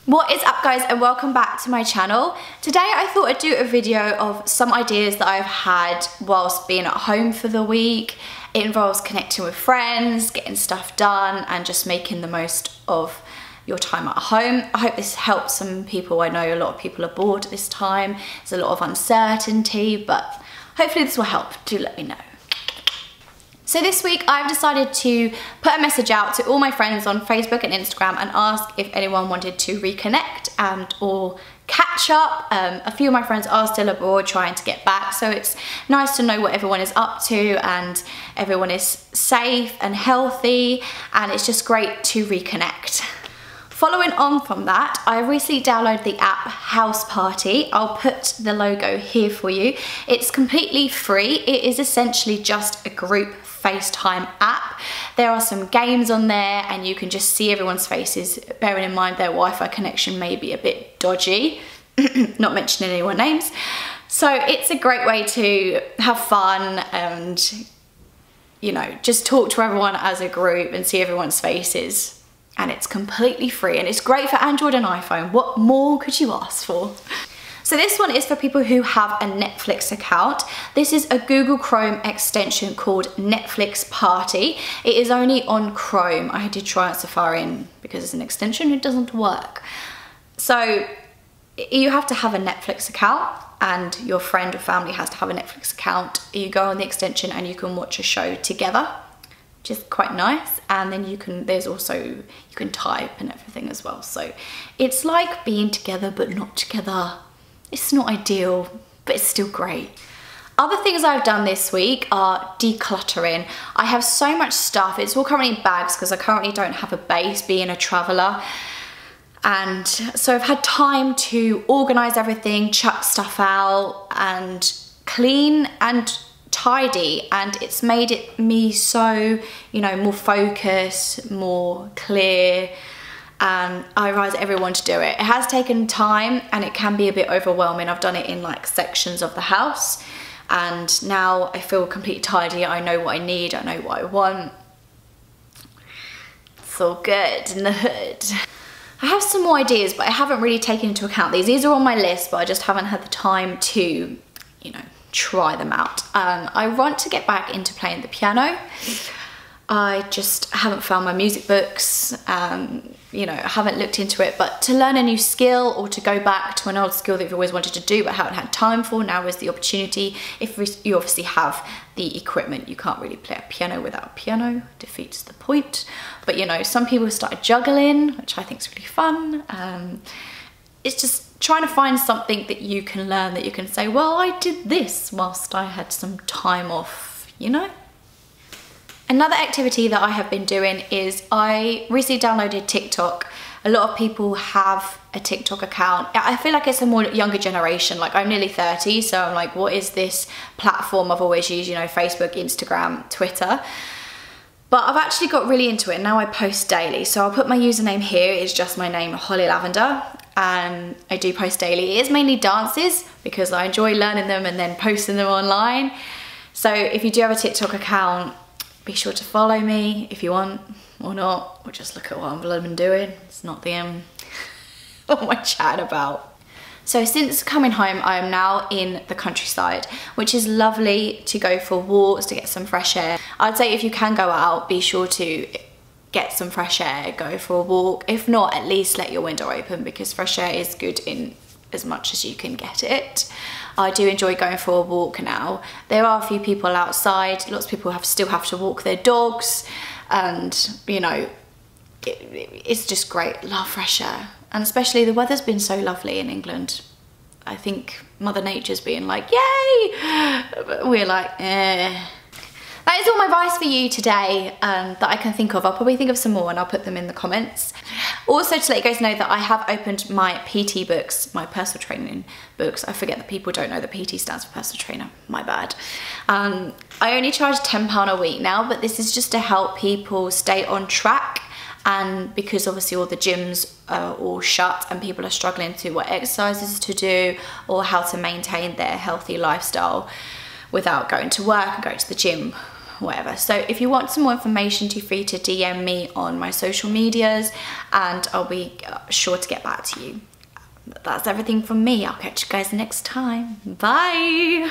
What is up guys, and welcome back to my channel. Today I thought I'd do a video of some ideas that I've had whilst being at home for the week. It involves connecting with friends, getting stuff done and just making the most of your time at home. I hope this helps some people. I know a lot of people are bored at this time. There's a lot of uncertainty, but hopefully this will help. Do let me know. So this week I've decided to put a message out to all my friends on Facebook and Instagram and ask if anyone wanted to reconnect and or catch up. A few of my friends are still abroad trying to get back, so it's nice to know what everyone is up to and everyone is safe and healthy, and it's just great to reconnect. Following on from that, I recently downloaded the app House Party. I'll put the logo here for you. It's completely free. It is essentially just a group FaceTime app. There are some games on there and you can just see everyone's faces, bearing in mind their Wi-Fi connection may be a bit dodgy, not mentioning anyone's names. So it's a great way to have fun and, you know, just talk to everyone as a group and see everyone's faces. And it's completely free and it's great for Android and iPhone. What more could you ask for? So this one is for people who have a Netflix account. This is a Google Chrome extension called Netflix Party. It is only on Chrome. I did try out Safari because it's an extension, it doesn't work. So you have to have a Netflix account and your friend or family has to have a Netflix account. You go on the extension and you can watch a show together, which is quite nice. And then you can, there's also, you can type and everything as well. So it's like being together but not together. It's not ideal, but it's still great. Other things I've done this week are decluttering. I have so much stuff. It's all currently in bags because I currently don't have a base being a traveler. And so I've had time to organize everything, chuck stuff out and clean and tidy, and it's made me so, you know, more focused, more clear, and I advise everyone to do it. It has taken time and it can be a bit overwhelming. I've done it in like sections of the house and now I feel completely tidy. I know what I need, I know what I want. It's all good in the hood. I have some more ideas, but I haven't really taken into account these. These are on my list, but I just haven't had the time to, you know, try them out. I want to get back into playing the piano. I just haven't found my music books, you know, I haven't looked into it, but to learn a new skill or to go back to an old skill that you've always wanted to do but haven't had time for, now is the opportunity. If you obviously have the equipment, you can't really play a piano without a piano, defeats the point. But you know, some people started juggling, which I think is really fun. It's just trying to find something that you can learn, that you can say, well, I did this whilst I had some time off, you know? Another activity that I have been doing is I recently downloaded TikTok. A lot of people have a TikTok account. I feel like it's a more younger generation. Like, I'm nearly 30, so I'm like, what is this platform I've always used, you know, Facebook, Instagram, Twitter. But I've actually got really into it. Now I post daily. So I'll put my username here. It's just my name, Holly Lavender. And I do post daily. It is mainly dances because I enjoy learning them and then posting them online. So if you do have a TikTok account, be sure to follow me if you want, or not, or just look at what I've been doing. It's not the what am I chatting about? So since coming home, I am now in the countryside, which is lovely to go for walks, to get some fresh air. I'd say if you can go out, be sure to get some fresh air, go for a walk. If not, at least let your window open because fresh air is good in as much as you can get it. I do enjoy going for a walk now. There are a few people outside. Lots of people still have to walk their dogs, and you know, it's just great. Love fresh air, and especially the weather's been so lovely in England. I think Mother Nature's being like, yay! We're like, eh. That is all my advice for you today that I can think of. I'll probably think of some more and I'll put them in the comments. Also, to let you guys know that I have opened my PT books, my personal training books. I forget that people don't know that PT stands for personal trainer, my bad. I only charge £10 a week now, but this is just to help people stay on track, and because obviously all the gyms are all shut and people are struggling to what exercises to do or how to maintain their healthy lifestyle without going to work and going to the gym whatever. So if you want some more information, feel free to DM me on my social medias and I'll be sure to get back to you. That's everything from me. I'll catch you guys next time. Bye.